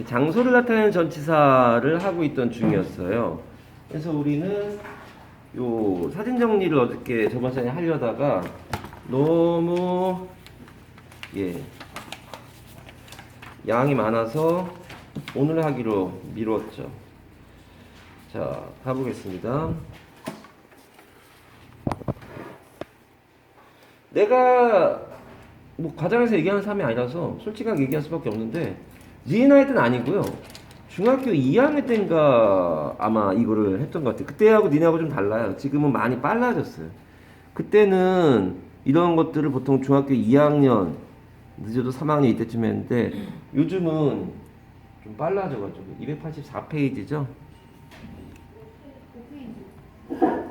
장소를 나타내는 전치사를 하고 있던 중이었어요. 그래서 우리는 요 사진 정리를 어저께 저번 시간에 하려다가 너무 양이 많아서 오늘 하기로 미뤘죠. 자, 가보겠습니다. 내가 뭐 과장해서 얘기하는 사람이 아니라서 솔직하게 얘기할 수밖에 없는데 니네 나이 때는 아니고요. 중학교 2학년 때인가 아마 이거를 했던 것 같아요. 그때하고 니네하고 좀 달라요. 지금은 많이 빨라졌어요. 그때는 이런 것들을 보통 중학교 2학년 늦어도 3학년 이때쯤 했는데 요즘은 좀 빨라져가지고 284페이지죠.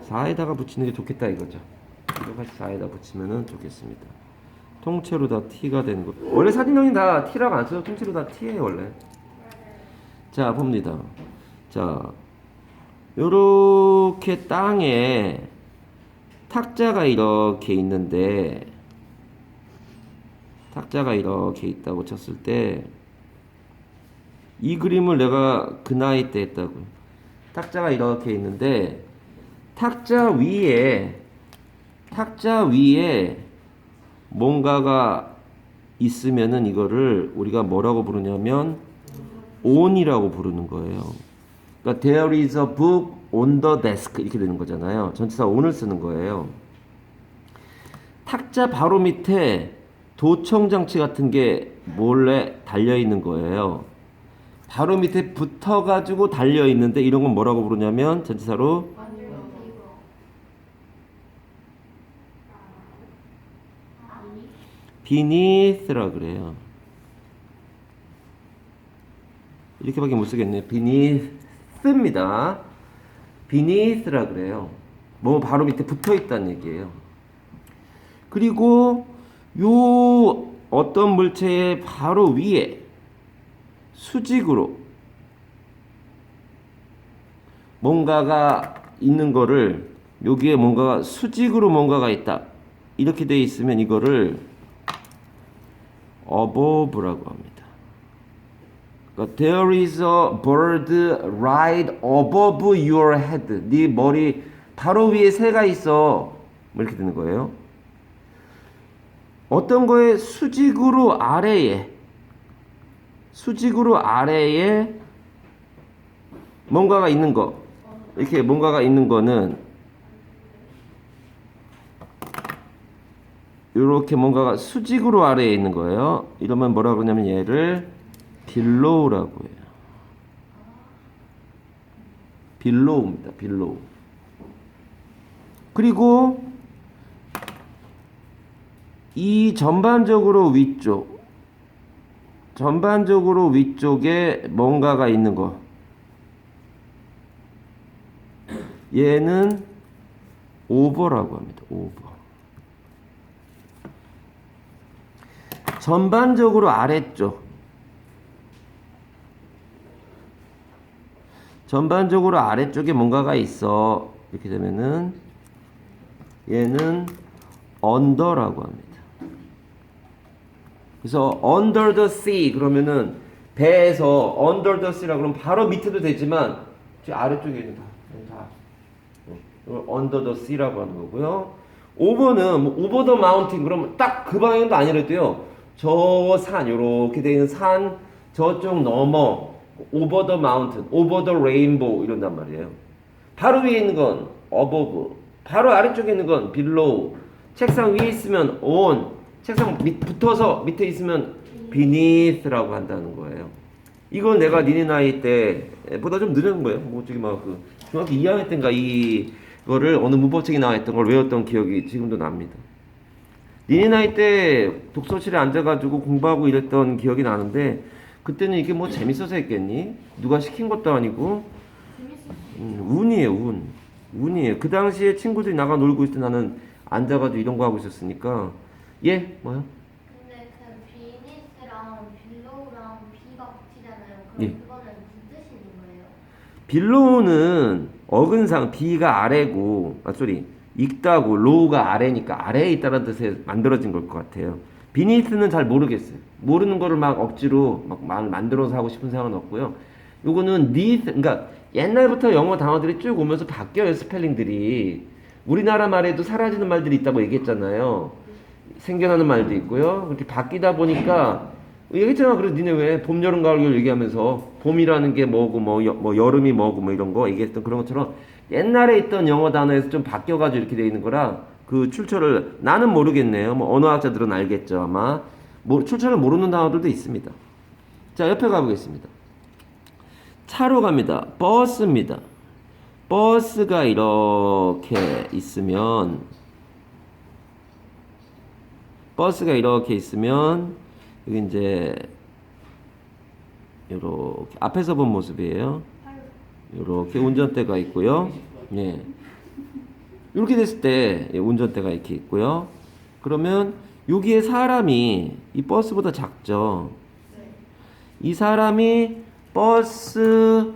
4에다가 붙이는 게 좋겠다 이거죠. 284에다 붙이면은 좋겠습니다. 통째로 다 T가 되는 거. 원래 사진형이 다 T라고 안 써요. 통째로 다 T예요 원래. 자 봅니다. 자 요렇게 땅에 탁자가 이렇게 있는데 탁자가 이렇게 있다고 쳤을 때 이 그림을 내가 그 나이 때 했다고요. 탁자가 이렇게 있는데 탁자 위에 뭔가가 있으면은 이거를 우리가 뭐라고 부르냐면 on이라고 부르는 거예요. 그러니까 there is a book on the desk 이렇게 되는 거잖아요. 전치사 on을 쓰는 거예요. 탁자 바로 밑에 도청 장치 같은 게 몰래 달려 있는 거예요. 바로 밑에 붙어 가지고 달려 있는데 이런 건 뭐라고 부르냐면 전치사로 beneath라 그래요. 이렇게밖에 못 쓰겠네요. beneath입니다. beneath라 그래요. 뭐 바로 밑에 붙어 있다는 얘기예요. 그리고 요 어떤 물체의 바로 위에 수직으로 뭔가가 있는 거를 여기에 뭔가가 수직으로 뭔가가 있다. 이렇게 돼 있으면 이거를 above라고 합니다. 그러니까 there is a bird right above your head. 네 머리 바로 위에 새가 있어. 뭐 이렇게 되는 거예요. 어떤 거에 수직으로 아래에 뭔가가 있는 거. 이렇게 뭔가가 있는 거는 이렇게 뭔가가 수직으로 아래에 있는 거예요. 이러면 뭐라고 그러냐면 얘를 below라고 해요. below입니다. below. 그리고 이 전반적으로 위쪽에 뭔가가 있는 거. 얘는 over라고 합니다. over. 전반적으로 아래쪽에 뭔가가 있어. 이렇게 되면은 얘는 under라고 합니다. 그래서 under the sea 그러면은 배에서 under the sea라고 그러면 바로 밑에도 되지만 아래쪽에 있는 다 under the sea라고 하는 거고요. over는 뭐 over the mountain 그러면 딱 그 방향도 아니라도요. 저 산 요렇게 돼 있는 산 저쪽 넘어 over the mountain, over the rainbow 이런단 말이에요. 바로 위에 있는 건 above, 바로 아래쪽에 있는 건 below. 책상 위에 있으면 on, 책상 붙어서 밑에 있으면 beneath라고 한다는 거예요. 이건 내가 니네 나이 때보다 좀 늦은 거예요. 뭐 저기 막 그 중학교 2학년 때인가 이거를 어느 문법책에 나와 있던 걸 외웠던 기억이 지금도 납니다. 니네 나이 때 독서실에 앉아가지고 공부하고 이랬던 기억이 나는데 그때는 이게 뭐 재밌어서 했겠니? 누가 시킨 것도 아니고 운이에요. 운이에요. 그 당시에 친구들이 나가 놀고 있을 때 나는 앉아가지고 이런 거 하고 있었으니까 뭐요? 근데 그 비니스랑 빌로우랑 비가 붙이잖아요. 예. 그럼 그거는 무슨 뜻이 있는 거예요? 빌로우는 어근상 B가 아래고 익다고 로우가 아래니까 아래에 있다는 뜻에 만들어진 걸 것 같아요. beneath는 잘 모르겠어요. 모르는 거를 막 억지로 막 말 만들어서 하고 싶은 생각은 없고요. 요거는 neath, 그러니까 옛날부터 영어 단어들이 쭉 오면서 바뀌어요, 스펠링들이. 우리나라 말에도 사라지는 말들이 있다고 얘기했잖아요. 생겨나는 말도 있고요. 그렇게 바뀌다 보니까 얘기했잖아. 그래서 니네 왜 봄, 여름, 가을, 겨울 얘기하면서 봄이라는 게 뭐고 뭐 여름이 뭐고 뭐 이런 거 얘기했던 그런 것처럼 옛날에 있던 영어 단어에서 좀 바뀌어가지고 이렇게 돼 있는 거라 그 출처를 나는 모르겠네요. 뭐 언어학자들은 알겠죠 아마. 뭐 출처를 모르는 단어들도 있습니다. 자, 옆에 가보겠습니다. 차로 갑니다. 버스입니다. 버스가 이렇게 있으면 여기 이제 이렇게 앞에서 본 모습이에요. 이렇게 운전대가 있고요. 예. 이렇게 됐을 때 운전대가 이렇게 있고요. 그러면 여기에 사람이 이 버스보다 작죠. 이 사람이 버스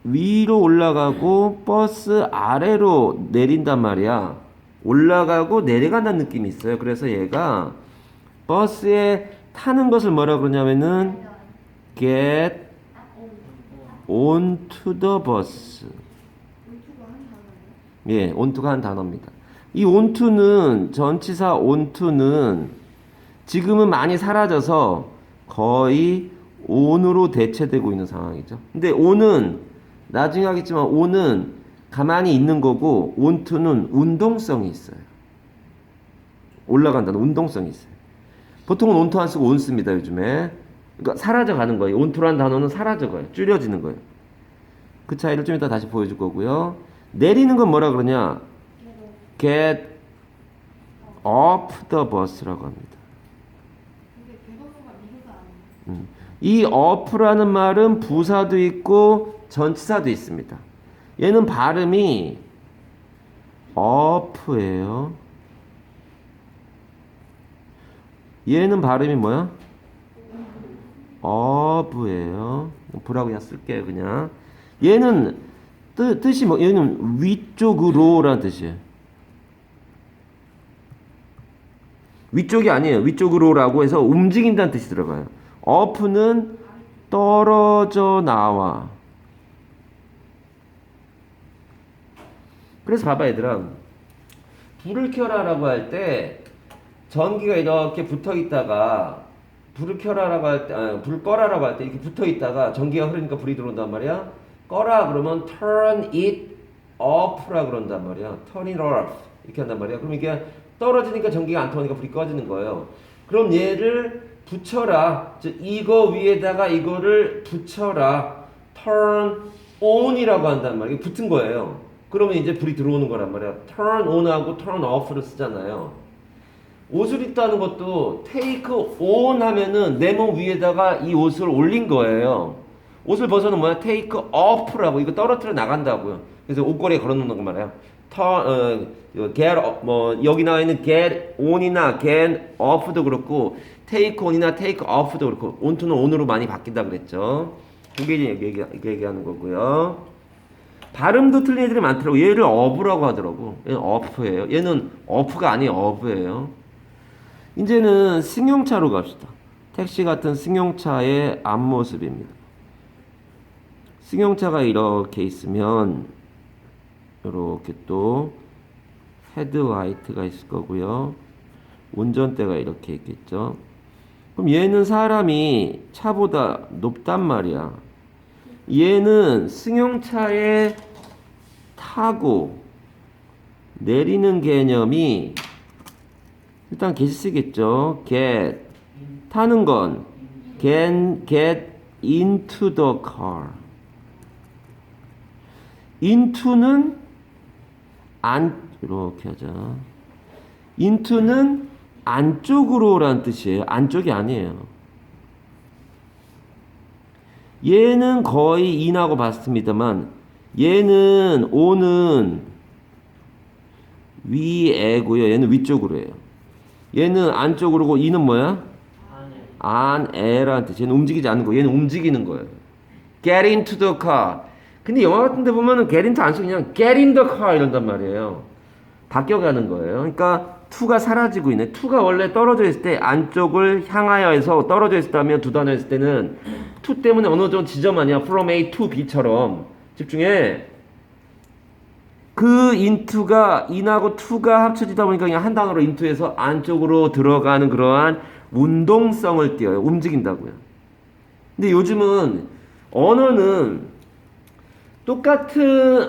위로 올라가고 버스 아래로 내린단 말이야. 올라가고 내려간다는 느낌이 있어요. 그래서 얘가 버스에 타는 것을 뭐라 그러냐면은 get onto the bus. 예, onto가 한 단어입니다. 이 onto는 전치사 onto는 지금은 많이 사라져서 거의 on으로 대체되고 있는 상황이죠. 근데 on은 나중에 하겠지만 on은 가만히 있는 거고 onto는 운동성이 있어요. 올라간다는 운동성이 있어요. 보통은 onto 안 쓰고 on 씁니다, 요즘에. 그러니까 사라져 가는 거예요. onto라는 단어는 사라져 가요. 줄여지는 거예요. 그 차이를 좀 이따 다시 보여줄 거고요. 내리는 건 뭐라 그러냐? get off the bus라고 합니다. 이 off라는 말은 부사도 있고 전치사도 있습니다. 얘는 발음이 off예요. 얘는 발음이 뭐야? of예요. 부라고 그냥 쓸게요, 그냥. 얘는 뜻이 뭐, 얘는 위쪽으로라는 뜻이에요. 위쪽이 아니에요. 위쪽으로라고 해서 움직인다는 뜻이 들어가요. off는 떨어져 나와. 그래서 봐봐, 얘들아. 불을 켜라라고 할 때 전기가 이렇게 붙어 있다가 불을 켜라라고 할 때, 불 꺼라라고 할 때 이렇게 붙어 있다가 전기가 흐르니까 불이 들어온단 말이야. 꺼라 그러면 turn it off라 그런단 말이야. turn it off 이렇게 한단 말이야. 그럼 이게 떨어지니까 전기가 안 통하니까 불이 꺼지는 거예요. 그럼 얘를 붙여라. 즉 이거 위에다가 이거를 붙여라. turn on이라고 한단 말이야. 붙은 거예요. 그러면 이제 불이 들어오는 거란 말이야. turn on하고 turn off를 쓰잖아요. 옷을 입다는 것도 take on 하면은 내 몸 위에다가 이 옷을 올린 거예요. 옷을 벗어는 뭐야? take off라고. 이거 떨어뜨려 나간다고요. 그래서 옷걸이에 걸어놓는 거 말이야. get 뭐 여기 나와 있는 get on이나 get off도 그렇고 take on이나 take off도 그렇고 onto는 on으로 많이 바뀐다 그랬죠. 그게 얘기하는 거고요. 발음도 틀린 애들이 많더라고. 얘를 of라고 하더라고. 얘는 off예요. 얘는 off가 아니에요. of예요. 이제는 승용차로 갑시다. 택시 같은 승용차의 앞모습입니다. 승용차가 이렇게 있으면 이렇게 또 헤드라이트가 있을 거고요. 운전대가 이렇게 있겠죠. 그럼 얘는 사람이 차보다 높단 말이야. 얘는 승용차에 타고 내리는 개념이 일단 get 쓰겠죠. get 타는 건 get into the car. into는 이렇게 하자. into는 안쪽으로라는 뜻이에요. 안쪽이 아니에요. 얘는 거의 in하고 봤습니다만 얘는 on은 위에고요. 얘는 위쪽으로 해요. 얘는 안쪽으로고 이는 뭐야? 안에라는 뜻. 얘는 움직이지 않는 거. 얘는 움직이는 거예요. Get into the car. 근데 영화 같은 데 보면은 get into 안 쓰고 그냥 get in the car 이런단 말이에요. 바뀌어가는 거예요. 그러니까 to가 사라지고 있네. to가 원래 떨어져 있을 때 안쪽을 향하여 해서 떨어져 있었다면 두 단어였을 때는 to 때문에 어느 정도 지점 아니야. from A to B처럼. 집중해. 그 into가 in하고 to가 합쳐지다 보니까 그냥 한 단어로 into에서 안쪽으로 들어가는 그러한 운동성을 띄어요. 움직인다고요. 근데 요즘은 언어는 똑같은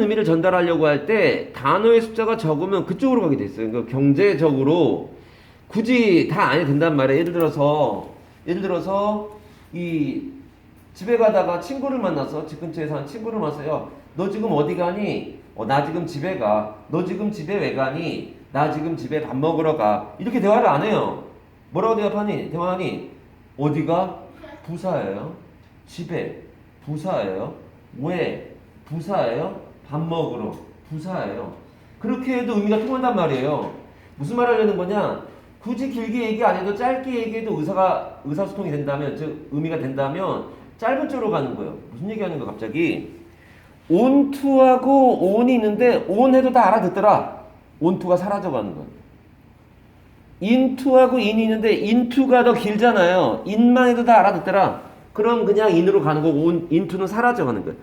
의미를 전달하려고 할 때 단어의 숫자가 적으면 그쪽으로 가게 돼 있어요. 그러니까 경제적으로 굳이 다 안 해도 된단 말이에요. 예를 들어서 이 집에 가다가 친구를 만나서 집 근처에 사는 친구를 만나서요. 너 지금 어디 가니? 나 지금 집에 가. 너 지금 집에 왜 가니? 나 지금 집에 밥 먹으러 가. 이렇게 대화를 안 해요. 뭐라고 대화하니? 어디가? 부사예요. 집에. 부사예요. 왜? 부사예요. 밥 먹으러. 부사예요. 그렇게 해도 의미가 통한단 말이에요. 무슨 말 하려는 거냐? 굳이 길게 얘기 안 해도 짧게 얘기해도 의사소통이 된다면, 즉 의미가 된다면 짧은 쪽으로 가는 거예요. 무슨 얘기하는 거야 갑자기? on to하고 on이 있는데 on 해도 다 알아듣더라. on to가 사라져가는 거예요. in to하고 in이 있는데 in to가 더 길잖아요. in만 해도 다 알아듣더라. 그럼 그냥 in으로 가는 거고 in to는 사라져가는 거예요.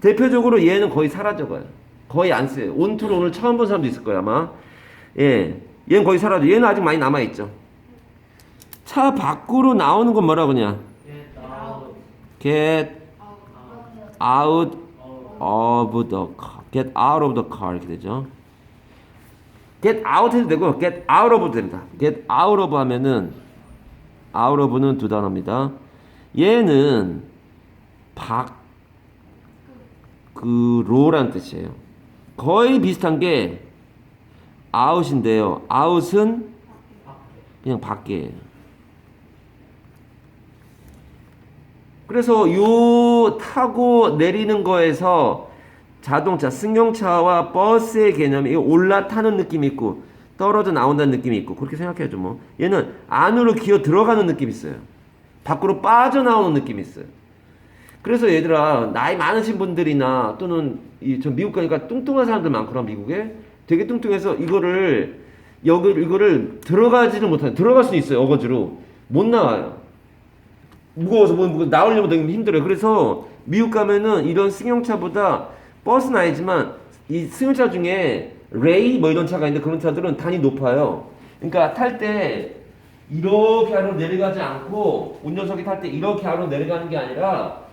대표적으로 얘는 거의 사라져가요. 거의 안 써요. on to를 오늘 처음 본 사람도 있을 거야 아마. 예, 얘는 거의 사라져. 얘는 아직 많이 남아있죠. 차 밖으로 나오는 건 뭐라고 그냥? Get out of the car. Get out of the car 이렇게 되죠. Get out 해도 되고 get out of 됩니다. Get out of 하면은 out of는 두 단어입니다. 얘는 밖으로란 뜻이에요. 거의 비슷한 게 out인데요. out은 그냥 밖이에요. 그래서 요 타고 내리는 거에서 자동차, 승용차와 버스의 개념이 올라타는 느낌이 있고 떨어져 나온다는 느낌이 있고 그렇게 생각해야죠 뭐. 얘는 안으로 기어 들어가는 느낌이 있어요. 밖으로 빠져나오는 느낌이 있어요. 그래서 얘들아 나이 많으신 분들이나 또는 저 미국 가니까 뚱뚱한 사람들 많구나 미국에. 되게 뚱뚱해서 이거를 들어가지를 못하요. 들어갈 수는 있어요 어거지로. 못 나와요. 무거워서 나오려면 되게 힘들어요. 그래서 미국 가면은 이런 승용차보다 버스는 아니지만 이 승용차 중에 레이 뭐 이런 차가 있는데 그런 차들은 단이 높아요. 그러니까 탈 때 이렇게 아래로 내려가지 않고 운전석이 탈 때 이렇게 아래로 내려가는 게 아니라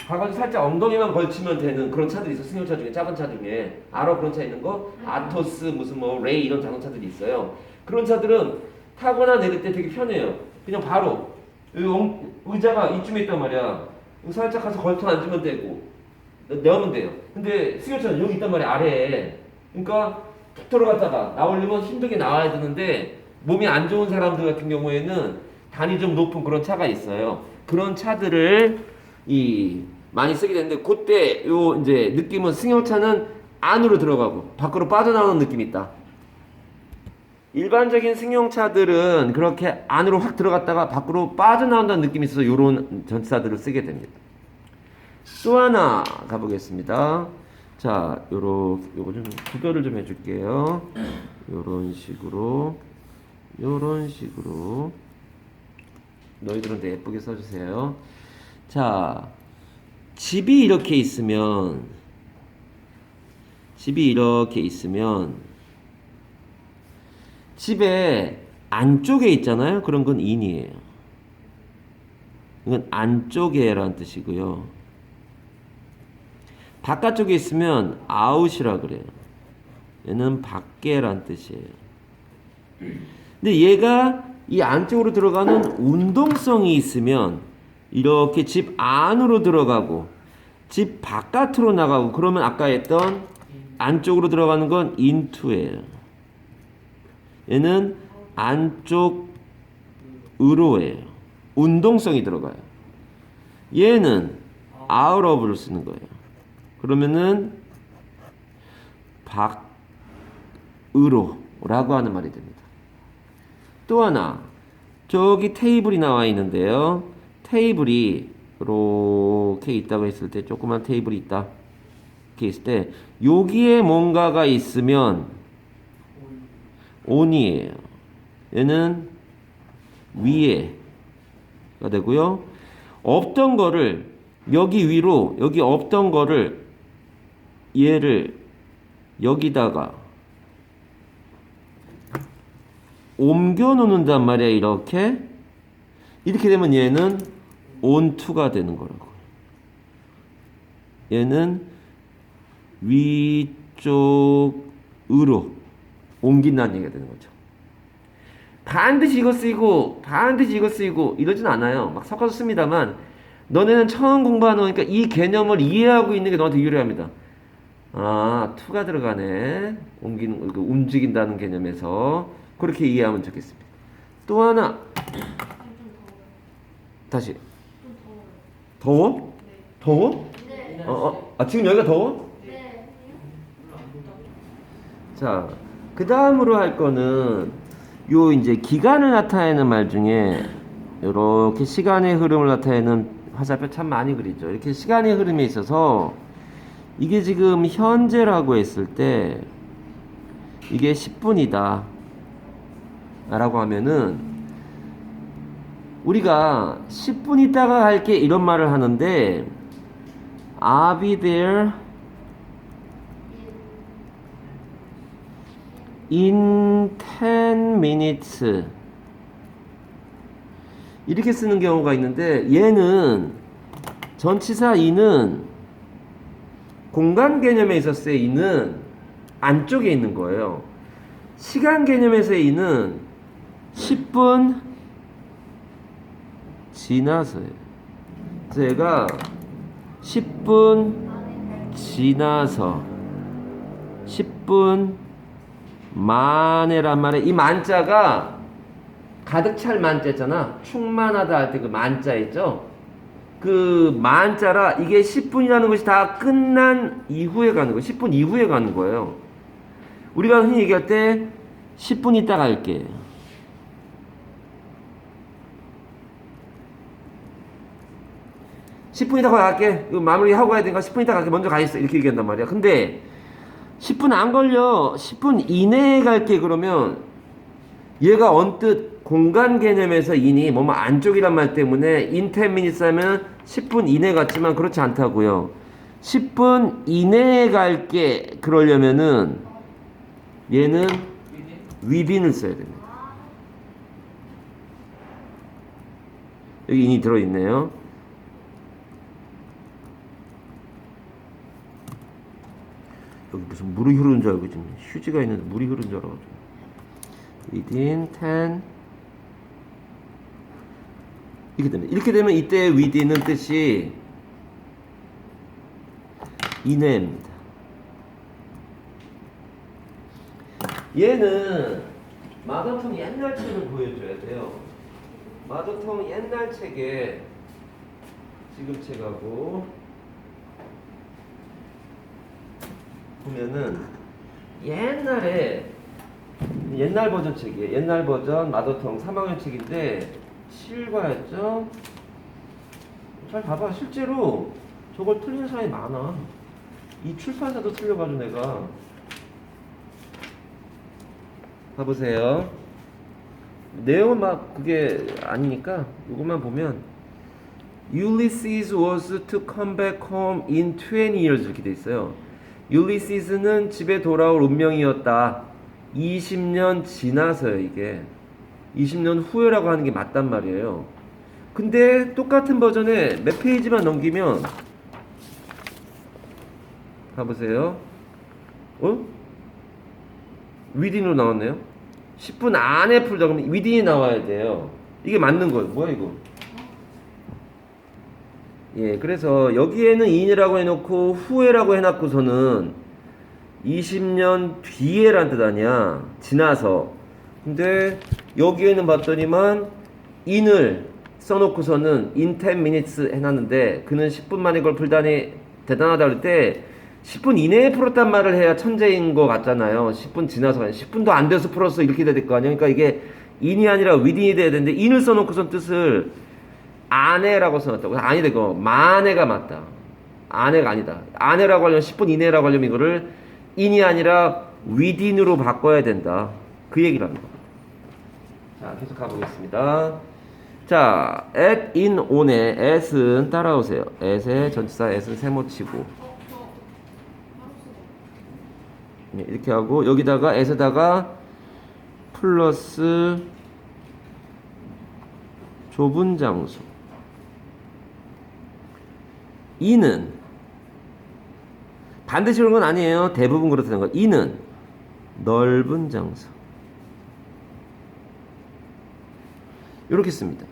가가지고 살짝 엉덩이만 걸치면 되는 그런 차들이 있어. 승용차 중에 작은 차 중에 알아 그런 차 있는 거? 아토스 무슨 뭐 레이 이런 자동차들이 있어요. 그런 차들은 타거나 내릴 때 되게 편해요. 그냥 바로 의자가 이쯤에 있단 말이야. 살짝 가서 걸터 앉으면 되고 내면 돼요. 근데 승용차는 여기 있단 말이야 아래에. 그러니까 툭 들어갔다가 나오려면 힘들게 나와야 되는데 몸이 안 좋은 사람들 같은 경우에는 단이 좀 높은 그런 차가 있어요. 그런 차들을 많이 쓰게 되는데 그때 요 이제 느낌은 승용차는 안으로 들어가고 밖으로 빠져나오는 느낌이 있다. 일반적인 승용차들은 그렇게 안으로 확 들어갔다가 밖으로 빠져나온다는 느낌이 있어서 요런 전치사들을 쓰게 됩니다. 또 하나 가보겠습니다. 자, 요거 좀 구별을 좀 해줄게요. 요런 식으로 너희들은 예쁘게 써주세요. 자, 집이 이렇게 있으면 집에 안쪽에 있잖아요. 그런 건 in이에요. 이건 안쪽에라는 뜻이고요. 바깥쪽에 있으면 out이라 그래요. 얘는 밖에란 뜻이에요. 근데 얘가 이 안쪽으로 들어가는 운동성이 있으면 이렇게 집 안으로 들어가고 집 바깥으로 나가고 그러면 아까 했던 안쪽으로 들어가는 건 into예요. 얘는 안쪽으로예요. 운동성이 들어가요. 얘는 out of를 쓰는 거예요. 그러면은 밖으로라고 하는 말이 됩니다. 또 하나 저기 테이블이 나와 있는데요. 테이블이 이렇게 있다고 했을 때 조그만 테이블이 있다. 이렇게 있을 때 여기에 뭔가가 있으면 on이에요. 얘는 위에가 되고요. 없던 거를 여기 위로, 여기 없던 거를 얘를 여기다가 옮겨 놓는단 말이야. 이렇게 되면 얘는 onto가 되는 거라고. 얘는 위쪽으로 옮긴다는 얘기가 되는 거죠. 반드시 이거 쓰이고 반드시 이거 쓰이고 이러진 않아요. 막 섞어서 씁니다만 너네는 처음 공부하는 거니까 이 개념을 이해하고 있는 게 너한테 유리합니다. 아, to가 들어가네. 옮기는, 움직인다는 개념에서 그렇게 이해하면 좋겠습니다. 또 하나. 다시. 더워? 더워? 네. 지금 여기가 더워? 네. 자, 그 다음으로 할 거는 요 이제 기간을 나타내는 말 중에 요렇게 시간의 흐름을 나타내는 화살표 참 많이 그리죠. 이렇게 시간의 흐름에 있어서 이게 지금 현재라고 했을 때 이게 10분이다 라고 하면은 우리가 10분 있다가 할게 이런 말을 하는데 I'll be there in 10 minutes 이렇게 쓰는 경우가 있는데 얘는 전치사 in은 공간 개념에 있었을 in은 안쪽에 있는 거예요. 시간 개념에서의 in은 10분 지나서요. 그래서 얘가 10분 지나서 10분 만에란 말에 이 만자가 가득 찰 만자잖아. 충만하다 할 때 그 만자 있죠? 그 만자라 이게 10분이라는 것이 다 끝난 이후에 가는 거예요. 10분 이후에 가는 거예요. 우리가 흔히 얘기할 때 10분 있다 갈게. 10분 있다 갈게. 이거 마무리하고 가야 되니까 10분 있다 갈게. 먼저 가 있어. 이렇게 얘기한단 말이야. 근데 10분 안 걸려. 10분 이내에 갈게. 그러면 얘가 언뜻 공간 개념에서 인이 뭐뭐 안쪽이란 말 때문에 in 10 minutes 하면 10분 이내 같지만 그렇지 않다고요. 10분 이내에 갈게. 그러려면은 얘는 within을 써야 됩니다. 여기 in이 들어있네요. 여기 무슨 물이 흐르는 줄 알고 지금 휴지가 있는데 물이 흐르는 줄 알아가지고 within 10 이렇게 됩니다. 이렇게 되면 이때 within은 뜻이 이내입니다. 얘는 마더텅 옛날 책을 보여줘야 돼요. 마더텅 옛날 책에 지금 책하고 보면은 옛날에 옛날 버전 책이에요. 옛날 버전 마더텅 3학년 책인데 7과였죠. 잘 봐봐. 실제로 저걸 틀린 사람이 많아. 이 출판사도 틀려가지고 내가 봐보세요. 내용은 막 그게 아니니까 이것만 보면 Ulysses was to come back home in 20 years 이렇게 돼 있어요. 율리시스는 집에 돌아올 운명이었다. 20년 지나서요. 이게 20년 후에라고 하는 게 맞단 말이에요. 근데 똑같은 버전에 몇 페이지만 넘기면 봐보세요. within으로 나왔네요. 10분 안에 풀다 그러면 within이 나와야 돼요. 이게 맞는 거예요. 뭐야 이거? 예, 그래서 여기에는 in이라고 해놓고 후에라고 해놨고서는 20년 뒤에란 뜻 아니야. 지나서. 근데 여기에는 봤더니만 in을 써놓고서는 in 10 minutes 해놨는데 그는 10분 만에 그걸 풀다니 대단하다 그럴 때 10분 이내에 풀었단 말을 해야 천재인 것 같잖아요. 10분 지나서 10분도 안 돼서 풀었어 이렇게 돼야 될 거 아니야. 그러니까 이게 in이 아니라 within이 돼야 되는데 in을 써놓고선 뜻을 아내라고 써놨다고. 아니다 이거 만에가 맞다. 아내가 아니다. 아내라고 하려면 10분 이내라고 하려면 이거를 in이 아니라 within으로 바꿔야 된다. 그 얘기를 하는 겁니다. 자, 계속 가보겠습니다. 자, at, in, on에 at은 따라오세요. at의 전치사 at은 세모치고 네, 이렇게 하고 여기다가 at에다가 플러스 좁은 장소 in은 반드시 그런 건 아니에요. 대부분 그렇다는 거. in은 넓은 장소 이렇게 씁니다.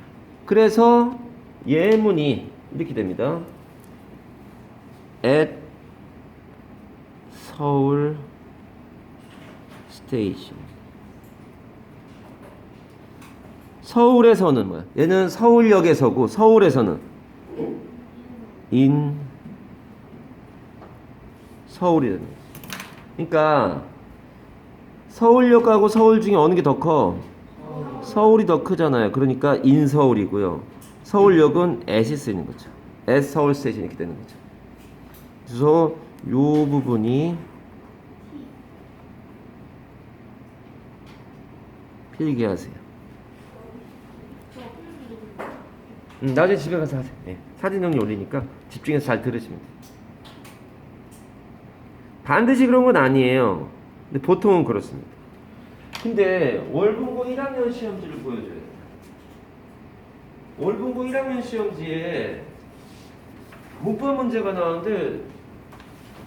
그래서 예문이 이렇게 됩니다. at 서울 스테이션. 서울에서는 뭐야? 얘는 서울역에서고 서울에서는 in 서울이라는 거야. 그러니까 서울역하고 서울 중에 어느 게 더 커? 서울이 더 크잖아요. 그러니까 인서울이고요. 서울역은 at이 쓰이는 거죠. at 서울 스테이션 이렇게 되는 거죠. 그래서 요 부분이 필기하세요. 나중에 집에 가서 하세요. 네. 사진 정리 올리니까 집중해서 잘 들으시면 돼요. 반드시 그런 건 아니에요. 근데 보통은 그렇습니다. 근데 월분고 1학년 시험지를 보여줘야 돼요. 월분고 1학년 시험지에 문법 문제가 나왔는데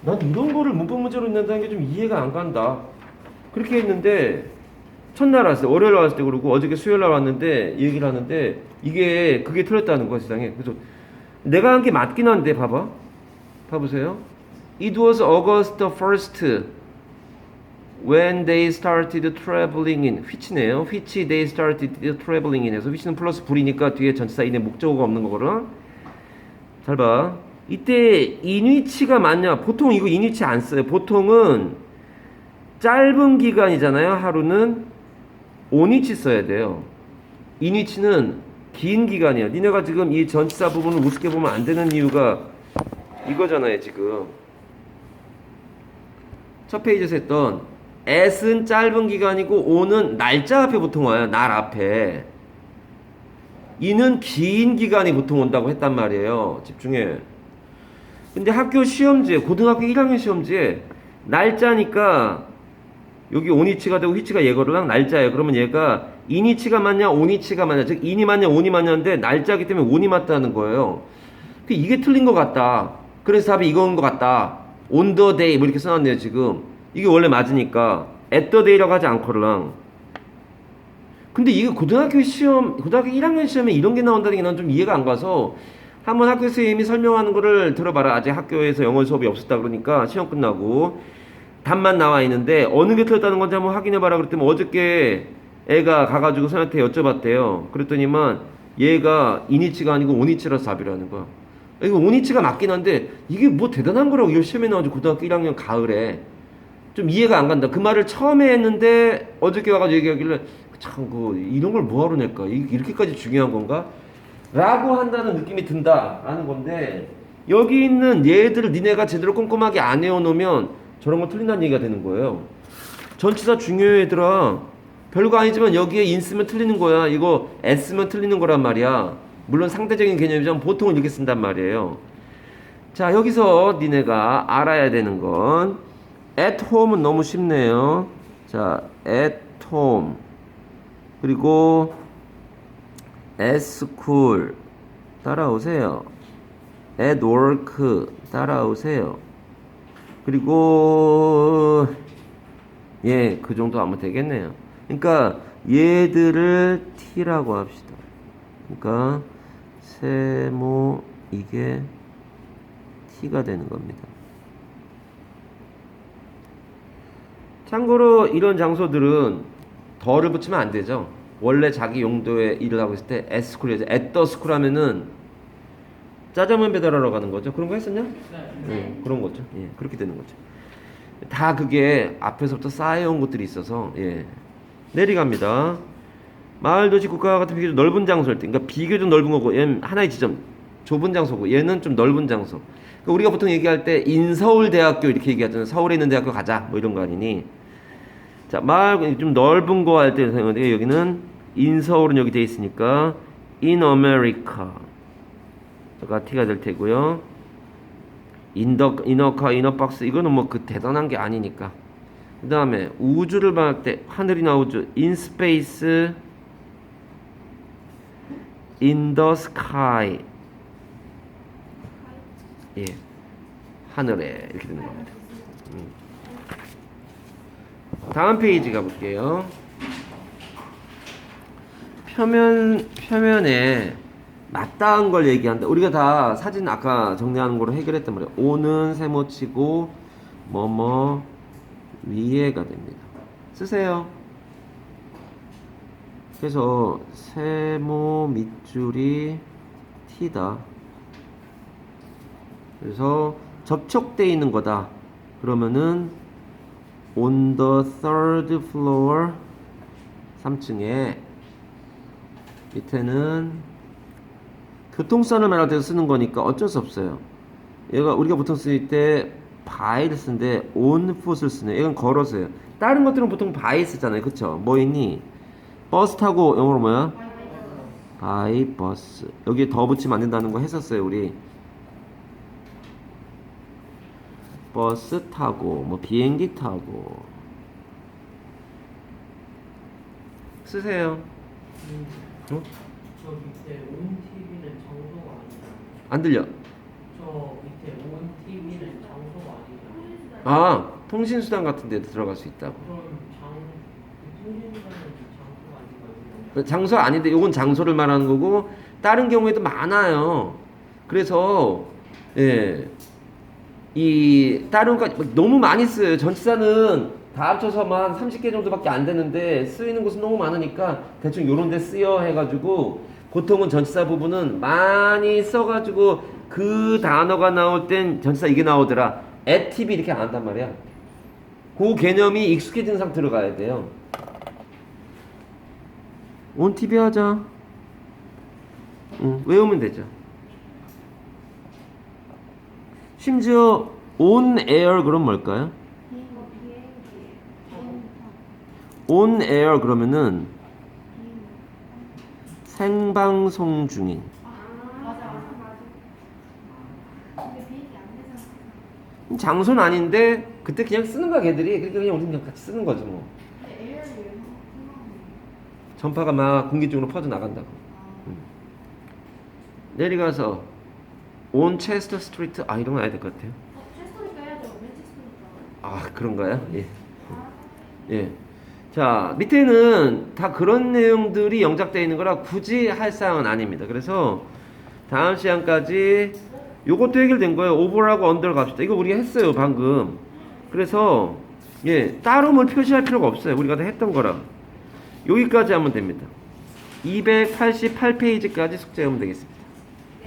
난 이런 거를 문법 문제로 낸다는 게 좀 이해가 안 간다. 그렇게 했는데 첫날 왔을 때, 월요일 왔을 때 그러고 어저께 수요일 날 왔는데 얘기를 하는데 그게 틀렸다는 거야 세상에. 그래서 내가 한 게 맞긴 한데 봐보세요. It was August 1st when they started traveling in. which네요. which they started traveling in 해서 which는 플러스 불이니까 뒤에 전치사 in에 목적어가 없는 거거든. 잘 봐. 이때 in which가 맞냐? 보통 이거 in which 안 써요. 보통은 짧은 기간이잖아요. 하루는 on which 써야 돼요. in which는 긴 기간이야. 니네가 지금 이 전치사 부분을 우습게 보면 안 되는 이유가 이거잖아요. 지금 첫 페이지에서 했던 at은 짧은 기간이고 on은 날짜 앞에 보통 와요. 날 앞에. in은 긴 기간이 보통 온다고 했단 말이에요. 집중해. 근데 학교 시험지에 고등학교 1학년 시험지에 날짜니까 여기 on이치가 되고 which가 예거랑 날짜예요. 그러면 얘가 in이치가 맞냐 on이치가 맞냐, 즉 in이 맞냐 on이 맞냐인데 날짜이기 때문에 on이 맞다는 거예요. 이게 틀린 것 같다. 그래서 답이 이건 것 같다. on the day 뭐 이렇게 써놨네요. 지금 이게 원래 맞으니까 at the day라고 하지 않거랑. 근데 이게 고등학교 1학년 시험에 이런 게 나온다는 게 난 좀 이해가 안 가서 한번 학교 선생님이 설명하는 거를 들어봐라. 아직 학교에서 영어 수업이 없었다 그러니까 시험 끝나고 답만 나와 있는데 어느 게 틀렸다는 건지 한번 확인해봐라 그랬더니 어저께 애가 가가지고 선생님한테 여쭤봤대요. 그랬더니만 얘가 인이치가 아니고 온이치라서 답이라는 거야. 이거 온이치가 맞긴 한데 이게 뭐 대단한 거라고 이거 시험에 나와가지고 고등학교 1학년 가을에 좀 이해가 안 간다. 그 말을 처음에 했는데 어저께 와가지고 얘기하길래 참 이런 걸 뭐하러 낼까? 이렇게까지 중요한 건가? 라고 한다는 느낌이 든다라는 건데 여기 있는 얘들을 니네가 제대로 꼼꼼하게 안 외워놓으면 저런 거 틀린다는 얘기가 되는 거예요. 전치사 중요해 얘들아. 별거 아니지만 여기에 in 쓰면 틀리는 거야. 이거 s 쓰면 틀리는 거란 말이야. 물론 상대적인 개념이지만 보통은 이렇게 쓴단 말이에요. 자, 여기서 니네가 알아야 되는 건 at home은 너무 쉽네요. 자, at home 그리고 at school 따라오세요. at work 따라오세요. 그리고 그 정도 하면 되겠네요. 그러니까 얘들을 t라고 합시다. 그러니까 세모 이게 t가 되는 겁니다. 참고로 이런 장소들은 더를 붙이면 안 되죠. 원래 자기 용도의 일을 하고 있을 때 at school에서 at the school 하면은 짜장면 배달하러 가는 거죠. 그런 거 했었냐? 네. 그런 거죠. 그렇게 되는 거죠. 다 그게 앞에서부터 쌓여온 것들이 있어서 내려갑니다. 마을, 도시, 국가 같은 비교적 넓은 장소일 때, 그러니까 비교적 넓은 거고 얘는 하나의 지점, 좁은 장소고 얘는 좀 넓은 장소. 그러니까 우리가 보통 얘기할 때 인서울대학교 이렇게 얘기하잖아요. 서울에 있는 대학교 가자 뭐 이런 거 아니니. 자, 말 좀 넓은 거 할 때 사용하는데 여기는 in 서울은 여기 돼 있으니까 in America. 가 t가 될 테고요. in the inner car, inner box 이거는 뭐 그 대단한 게 아니니까. 그다음에 우주를 말할 때 하늘이나 우주 in space, in the sky. 예. 하늘에 이렇게 되는 겁니다. 다음 페이지 가볼게요. 표면에 맞닿은 걸 얘기한다. 우리가 다 사진 아까 정리하는 거로 해결했단 말이에요. 오는 세모치고 뭐뭐 위에가 됩니다. 쓰세요. 그래서 세모 밑줄이 t다. 그래서 접촉돼 있는 거다. 그러면은 on the third floor 3층에 밑에는 교통선을 말할 때 쓰는 거니까 어쩔 수 없어요. 얘가 우리가 보통 쓸 때 by를 쓰는데 on foot을 쓰네. 이건 걸어서요. 다른 것들은 보통 by 쓰잖아요. 그쵸? 뭐 있니? 버스 타고 영어로 뭐야? by bus. 여기에 더 붙이면 안 된다는 거 했었어요. 우리 버스 타고 뭐 비행기 타고 쓰세요. 저 밑에 온 TV는 장소가 아니잖아요. 안 들려. 저 밑에 온 TV는 장소가 아니잖아요. 아, 통신수단 같은 데 들어갈 수 있다고. 그럼 통신사는 장소가 아닌가요? 장소 아닌데 요건 장소를 말하는 거고 다른 경우에도 많아요. 그래서 예. 이 다른 거 너무 많이 써요. 전치사는 다 합쳐서만 30개 정도밖에 안 되는데 쓰이는 곳은 너무 많으니까 대충 요런 데 쓰여 해가지고 보통은 전치사 부분은 많이 써가지고 그 단어가 나올 땐 전치사 이게 나오더라. active 이렇게 안 한단 말이야. 그 개념이 익숙해진 상태로 가야 돼요. on TV 하자. 외우면 되죠. 심지어 on air 그럼 뭘까요? on air 그러면은 생방송 중인. 장소는 아닌데 그때 그냥 쓰는 거야 걔들이. 그러니까 그냥 우리 그냥 같이 쓰는 거지 뭐. 전파가 막 공기 쪽으로 퍼져 나간다고. 내려가서 on Chester Street 이런 거 해야 될 것 같아요. 아 그런가요? 예. 예. 자 밑에는 다 그런 내용들이 영작되어 있는 거라 굳이 할 사항은 아닙니다. 그래서 다음 시간까지 요것도 해결된 거예요. 오버하고 언더를 갑시다. 이거 우리가 했어요 방금. 그래서 예 따로 뭘 표시할 필요가 없어요. 우리가 다 했던 거라 여기까지 하면 됩니다. 288페이지까지 숙제하면 되겠습니다.